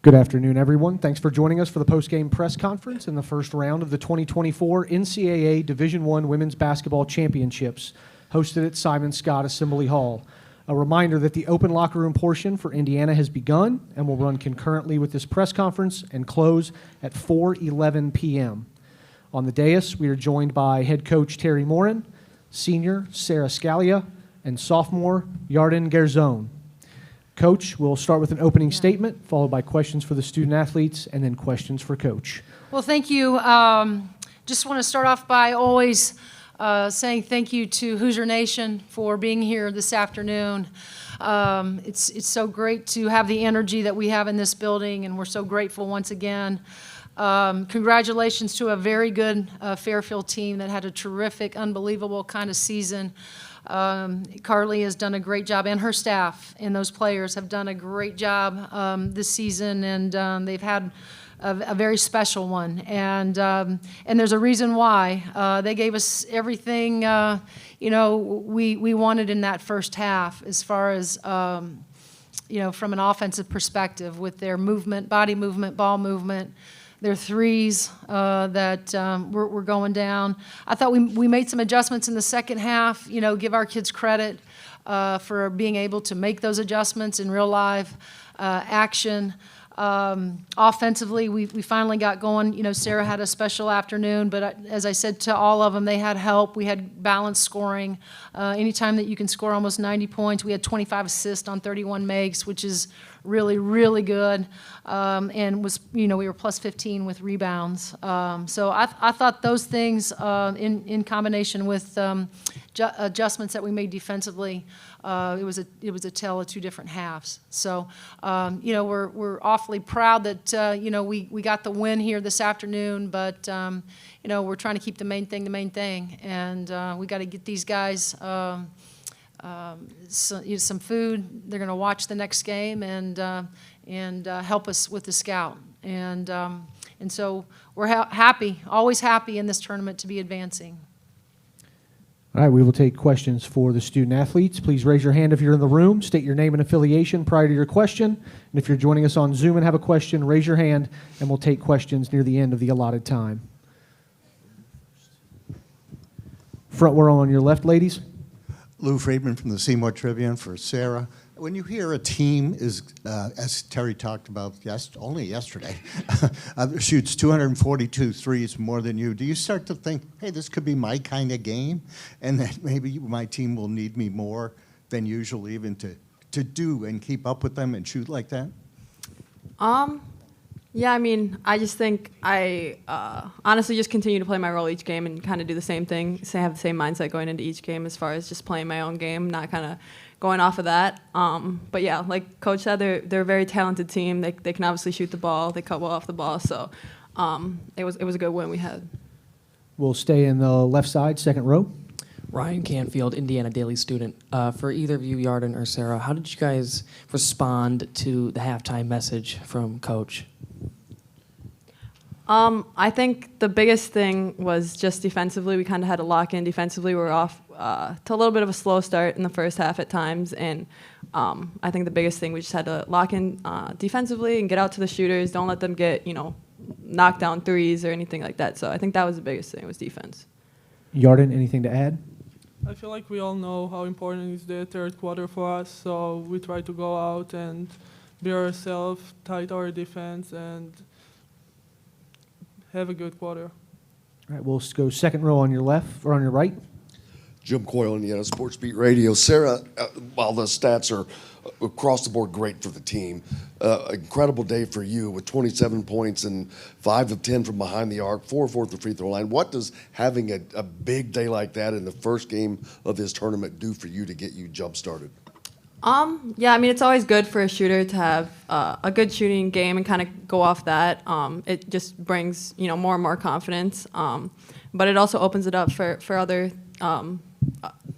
Good afternoon, everyone. Thanks for joining us for the post-game press conference in the first round of the 2024 NCAA Division I Women's Basketball Championships, hosted at Simon Scott Assembly Hall. A reminder that the open locker room portion for Indiana has begun and will run concurrently with this press conference and close at 4:11 p.m. On the dais, we are joined by head coach Teri Moren, senior Sara Scalia, and sophomore Yarden Garzon. Coach, we'll start with an opening statement, followed by questions for the student athletes, and then questions for Coach. Well, thank you. Just want to start off by always saying thank you to Hoosier Nation for being here this afternoon. It's so great to have the energy that we have in this building, and we're so grateful once again. Congratulations to a very good Fairfield team that had a terrific, unbelievable kind of season. Carly has done a great job, and her staff and those players have done a great job this season, and they've had a very special one. And there's a reason why. They gave us everything we wanted in that first half, as far as from an offensive perspective, with their movement, body movement, ball movement. Their threes that were going down. I thought we made some adjustments in the second half, give our kids credit for being able to make those adjustments in real live action. Offensively, we finally got going. Sara had a special afternoon, but as I said to all of them, they had help. We had balanced scoring. Anytime that you can score almost 90 points, we had 25 assists on 31 makes, which is really, really good. And we were plus 15 with rebounds. So I thought those things, in combination with adjustments that we made defensively, it was a tale of two different halves. So we're awfully proud that we got the win here this afternoon, but we're trying to keep the main thing, and we got to get these guys some food. They're going to watch the next game and help us with the scout, and so we're happy, always happy in this tournament to be advancing. All right, we will take questions for the student athletes. Please raise your hand if you're in the room. State your name and affiliation prior to your question. And if you're joining us on Zoom and have a question, raise your hand, and we'll take questions near the end of the allotted time. Front row on your left, ladies. Lou Friedman from the Seymour Tribune for Sara. When you hear a team is, as Teri talked about only yesterday, shoots 242 threes more than you, do you start to think, hey, this could be my kind of game, and that maybe my team will need me more than usual even to do and keep up with them and shoot like that? Yeah, I just think I honestly just continue to play my role each game and kind of do the same thing, have the same mindset going into each game as far as just playing my own game, not kind of going off of that. But yeah, like Coach said, they're a very talented team. They can obviously shoot the ball. They cut well off the ball. So it was a good win we had. We'll stay in the left side, second row. Ryan Canfield, Indiana Daily Student. For either of you, Yarden or Sara, how did you guys respond to the halftime message from Coach? I think the biggest thing was just defensively. We kind of had to lock in defensively. We were off to a little bit of a slow start in the first half at times, and I think the biggest thing, we just had to lock in defensively and get out to the shooters. Don't let them get knocked down threes or anything like that. So I think that was the biggest thing, was defense. Yarden, anything to add? I feel like we all know how important is the third quarter for us, so we try to go out and be ourselves, tight our defense, and have a good quarter. All right, we'll go second row on your left or on your right. Jim Coyle, Indiana Sports Beat Radio. Sara, while the stats are across the board great for the team, incredible day for you with 27 points and 5 of 10 from behind the arc, 4 of 4 at the free throw line. What does having a big day like that in the first game of this tournament do for you to get you jump-started? Yeah, it's always good for a shooter to have a good shooting game and kind of go off that. It just brings, more and more confidence. But it also opens it up for other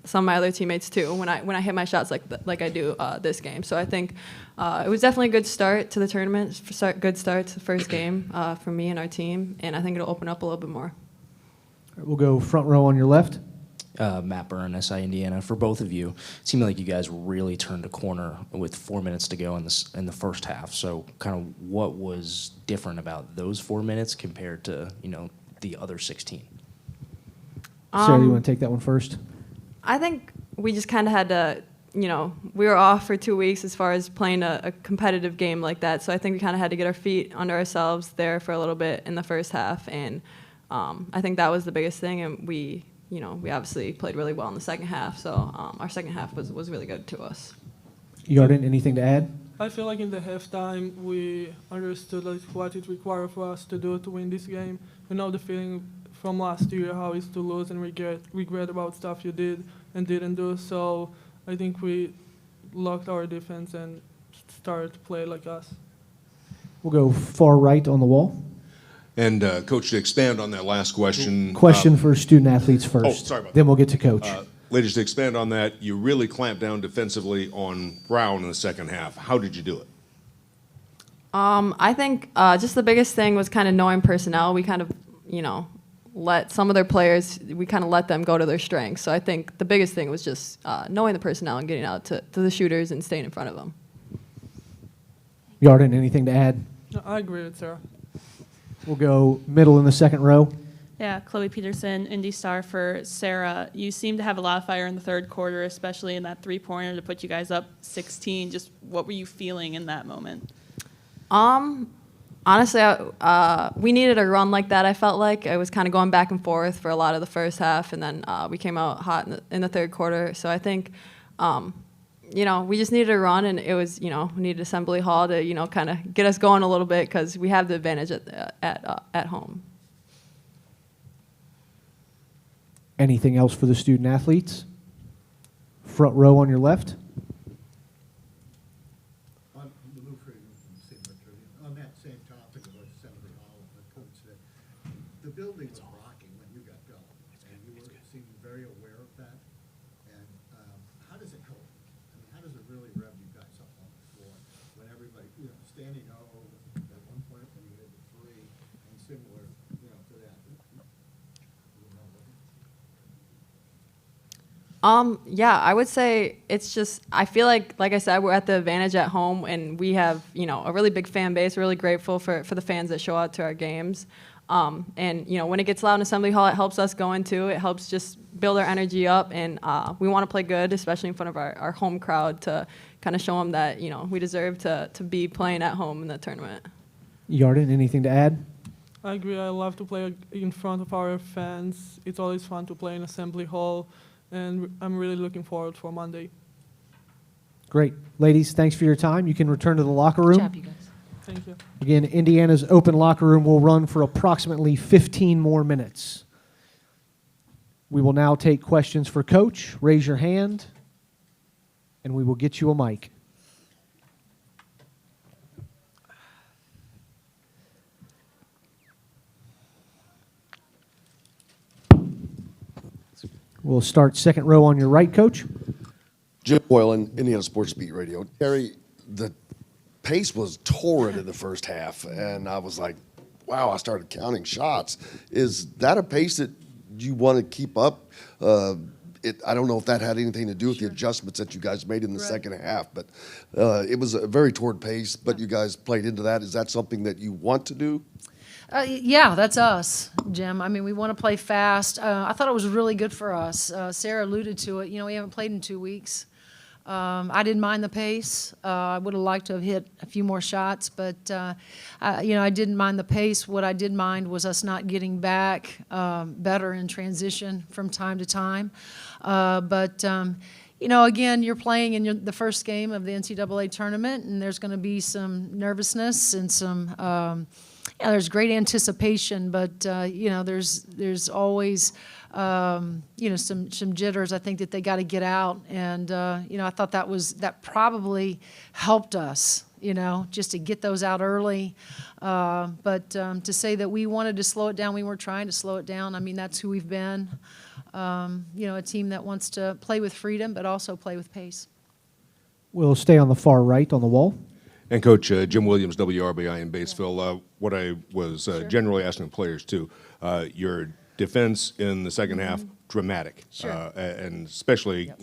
some of my other teammates too when I hit my shots like I do this game. So I think it was definitely a good start to the tournament, good start to the first game for me and our team, and I think it'll open up a little bit more. All right, we'll go front row on your left. Matt Byrne, SI Indiana. For both of you, it seemed like you guys really turned a corner with 4 minutes to go in the first half. So, kind of what was different about those 4 minutes compared to the other 16? Sarah, you want to take that one first? I think we just kind of had to, we were off for 2 weeks as far as playing a competitive game like that. So I think we kind of had to get our feet under ourselves there for a little bit in the first half. And I think that was the biggest thing. And we obviously played really well in the second half. So our second half was really good to us. Yarden, anything to add? I feel like in the halftime we understood what it required for us to do to win this game. You know the feeling from last year, how it's to lose and regret about stuff you did and didn't do. So I think we locked our defense and started to play like us. We'll go far right on the wall. And Coach, to expand on that last question. Question for student athletes first. Oh, sorry about Then that. we'll get to Coach. Ladies, to expand on that, you really clamped down defensively on Brown in the second half. How did you do it? I think just the biggest thing was kind of knowing personnel. We kind of, let some of their players, we kind of let them go to their strengths. So I think the biggest thing was just knowing the personnel and getting out to the shooters and staying in front of them. Yarden, anything to add? No, I agree with Sarah. We'll go middle in the second row. Yeah, Chloe Peterson, Indy Star for Sarah. You seem to have a lot of fire in the third quarter, especially in that three-pointer to put you guys up 16. Just what were you feeling in that moment? Honestly, we needed a run like that, I felt like. I was kind of going back and forth for a lot of the first half, and then we came out hot in the third quarter. So I think, we just needed a run, and it was, we needed Assembly Hall to, kind of get us going a little bit because we have the advantage at home. Anything else for the student athletes? Front row on your left. On that same topic about Assembly Hall, the coach said the building was rocking when you got going, and you seemed very aware of that. And how does it go? I mean, how does it really rev you guys up on the floor when everybody, standing over at one point when you hit the three and similar, to that? Yeah, I would say it's just, I feel like I said, we're at the advantage at home, and we have, a really big fan base. We're really grateful for the fans that show out to our games. And, when it gets loud in Assembly Hall, it helps us go into it. It helps just build our energy up, and we want to play good, especially in front of our home crowd, to kind of show them that, we deserve to be playing at home in the tournament. Yarden, anything to add? I agree. I love to play in front of our fans. It's always fun to play in Assembly Hall, and I'm really looking forward for Monday. Great. Ladies, thanks for your time. You can return to the locker room. Good job, you guys. Thank you. Again, Indiana's open locker room will run for approximately 15 more minutes. We will now take questions for Coach. Raise your hand, and we will get you a mic. We'll start second row on your right, Coach. Jim Boylan, Indiana Sports Beat Radio. Terry, the pace was torrid in the first half, and I was like, wow, I started counting shots. Is that a pace that you want to keep up? I don't know if that had anything to do with the adjustments that you guys made in the second half, but it was a very torrid pace, but you guys played into that. Is that something that you want to do? Yeah, that's us, Jim. I mean, we want to play fast. I thought it was really good for us. Sarah alluded to it. We haven't played in 2 weeks. I didn't mind the pace. I would have liked to have hit a few more shots, but, I didn't mind the pace. What I did mind was us not getting back better in transition from time to time. Again, you're playing in the first game of the NCAA tournament, and there's going to be some nervousness and some there's great anticipation, but there's always some jitters. I think that they got to get out, and I thought that probably helped us. Just to get those out early, but to say that we wanted to slow it down, we weren't trying to slow it down. I mean, that's who we've been. A team that wants to play with freedom, but also play with pace. We'll stay on the far right on the wall. And Coach, Jim Williams, WRBI in Batesville. What I was generally asking players too, your defense in the second half, dramatic. Sure. And especially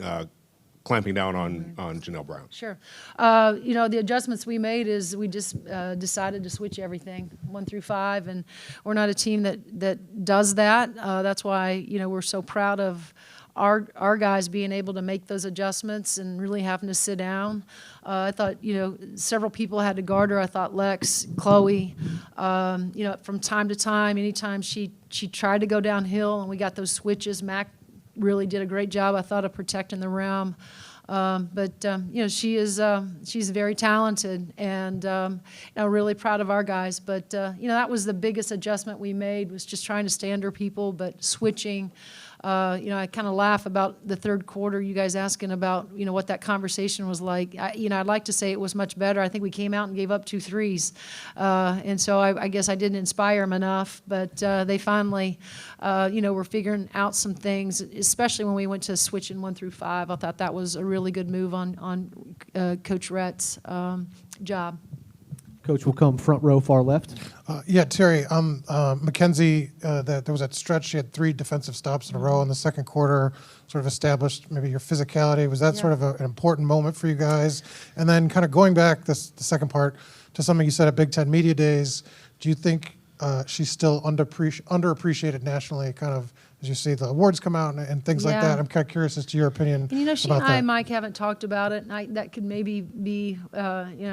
clamping down on Janelle Brown. Sure. The adjustments we made is we just decided to switch everything 1 through 5, and we're not a team that does that. That's why we're so proud of our guys being able to make those adjustments and really having to sit down. I thought several people had to guard her. I thought Lex, Chloe, from time to time, anytime she tried to go downhill and we got those switches, Mac really did a great job, I thought, of protecting the rim. She's very talented, and really proud of our guys. But that was the biggest adjustment we made, was just trying to stay under people, but switching. I kind of laugh about the third quarter. You guys asking about what that conversation was like. I'd like to say it was much better. I think we came out and gave up 2 threes, and so I guess I didn't inspire them enough. But they finally, were figuring out some things, especially when we went to switching 1 through 5. I thought that was a really good move on Coach Rhett's job. Coach will come front row, far left. Terry, Mackenzie, there was that stretch. She had 3 defensive stops in a row in the second quarter, sort of established maybe your physicality. Was that sort of an important moment for you guys? And then kind of going back, the second part, to something you said at Big Ten Media Days, do you think she's still underappreciated nationally, kind of as you see the awards come out and things like that? I'm kind of curious as to your opinion she about and I, that. Mike, haven't talked about it, and that could maybe be,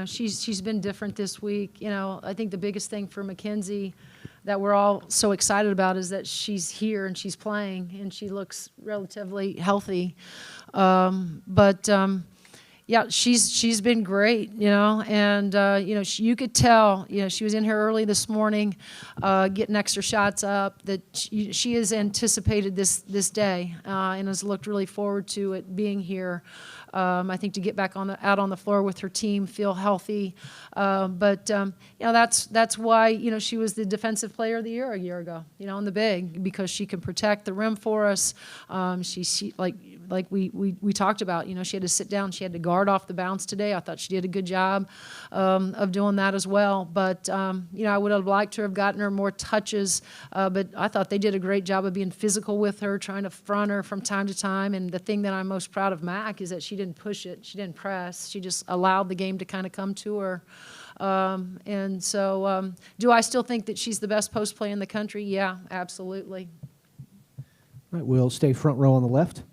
she's been different this week. I think the biggest thing for Mackenzie that we're all so excited about is that she's here and she's playing, and she looks relatively healthy. She's been great, and you could tell, she was in here early this morning, getting extra shots up, that she has anticipated this day, and has looked really forward to it being here. I think to get back out on the floor with her team, feel healthy, that's why she was the defensive player of the year a year ago, in the big, because she can protect the rim for us. She like we talked about, she had to sit down, she had to guard off the bounce today. I thought she did a good job of doing that as well. But I would have liked to have gotten her more touches, but I thought they did a great job of being physical with her, trying to front her from time to time. And the thing that I'm most proud of Mac is that she didn't push it, she didn't press, she just allowed the game to kind of come to her. Do I still think that she's the best post play in the country? Yeah, absolutely. All right, we'll stay front row on the left.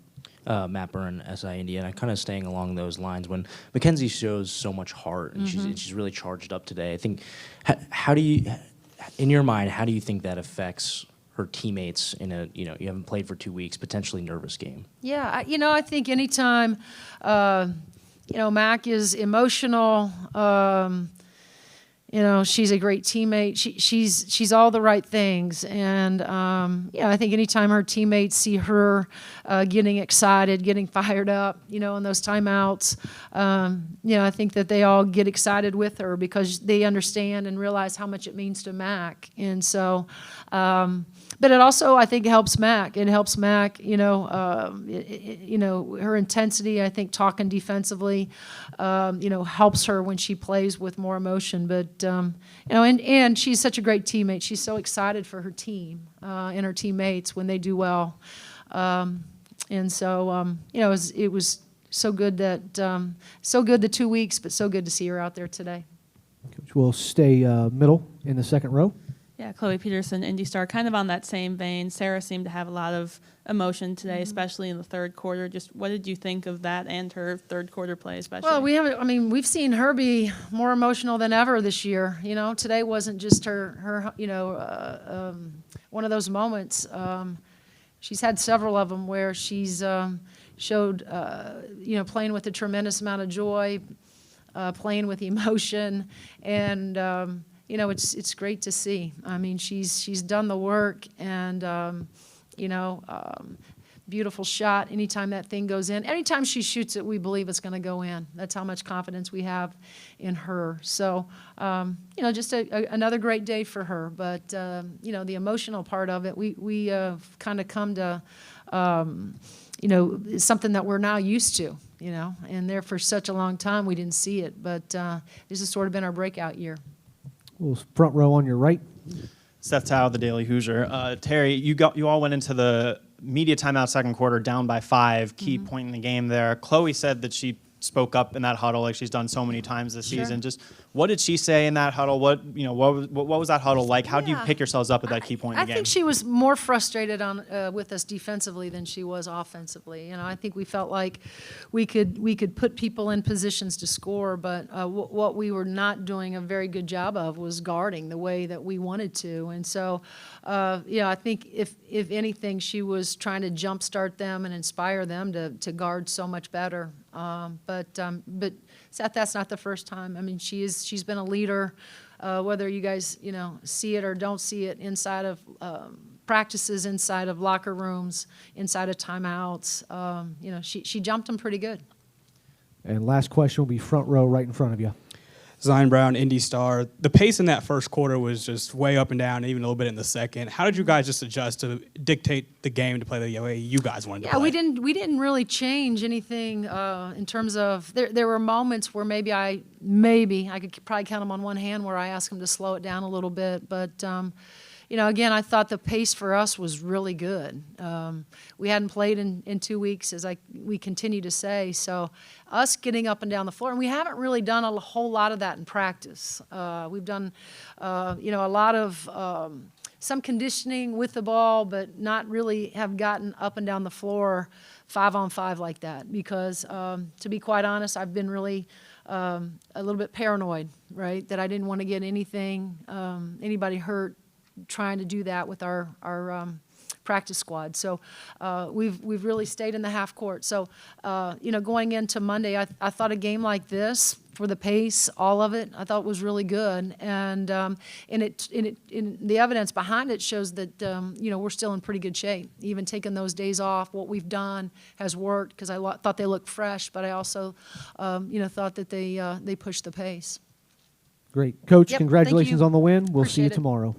Matt Byrne, SI Indiana, kind of staying along those lines. When Mackenzie shows so much heart and she's really charged up today, I think, how do you, in your mind, how do you think that affects her teammates in a, you haven't played for 2 weeks, potentially nervous game? Yeah, I think anytime, Mac is emotional, she's a great teammate. She's all the right things, and I think anytime her teammates see her getting excited, getting fired up, in those timeouts, I think that they all get excited with her because they understand and realize how much it means to Mac, and so. But it also, I think, helps Mac. It helps Mac, her intensity, I think, talking defensively, helps her when she plays with more emotion. But, and she's such a great teammate. She's so excited for her team and her teammates when they do well. It was so good the 2 weeks, but so good to see her out there today. Coach, we'll stay middle in the second row. Yeah, Chloe Peterson, Indy Star, kind of on that same vein. Sara seemed to have a lot of emotion today, especially in the third quarter. Just what did you think of that and her third quarter play especially? Well, we've seen her be more emotional than ever this year. Today wasn't just her one of those moments. She's had several of them where she's showed, playing with a tremendous amount of joy, playing with emotion, and it's great to see. I mean, she's done the work, and beautiful shot. Anytime that thing goes in, anytime she shoots it, we believe it's going to go in. That's how much confidence we have in her. So, just another great day for her. But the emotional part of it, we kind of come to, something that we're now used to. And there for such a long time we didn't see it. But this has sort of been our breakout year. We'll front row on your right. Seth Tao, the Daily Hoosier. Teri, you all went into the media timeout second quarter down by 5, key point in the game there. Chloe said that she spoke up in that huddle like she's done so many times this season. Just what did she say in that huddle? What was that huddle like? How do you pick yourselves up at that key point in the game? I think she was more frustrated with us defensively than she was offensively. I think we felt like we could put people in positions to score, but what we were not doing a very good job of was guarding the way that we wanted to. And so, I think if anything, she was trying to jumpstart them and inspire them to guard so much better. But Seth, that's not the first time. I mean, she's been a leader, whether you guys, see it or don't see it inside of practices, inside of locker rooms, inside of timeouts. She jumped them pretty good. And last question will be front row right in front of you. Zion Brown, Indy Star. The pace in that first quarter was just way up and down, even a little bit in the second. How did you guys just adjust to dictate the game to play the way you guys wanted to play? Yeah, we didn't really change anything in terms of there were moments where maybe I could probably count them on one hand where I asked them to slow it down a little bit, but again, I thought the pace for us was really good. We hadn't played in 2 weeks, as we continue to say. So us getting up and down the floor, and we haven't really done a whole lot of that in practice. We've done, a lot of some conditioning with the ball, but not really have gotten up and down the floor 5-on-5 like that. Because to be quite honest, I've been really a little bit paranoid, right? That I didn't want to get anybody hurt trying to do that with our practice squad. So we've really stayed in the half court. So going into Monday, I thought a game like this, for the pace, all of it, I thought was really good. And the evidence behind it shows that we're still in pretty good shape. Even taking those days off, what we've done has worked because I thought they looked fresh, but I also thought that they pushed the pace. Great. Coach, Yep, congratulations thank you. on the win. We'll see you Appreciate it. tomorrow.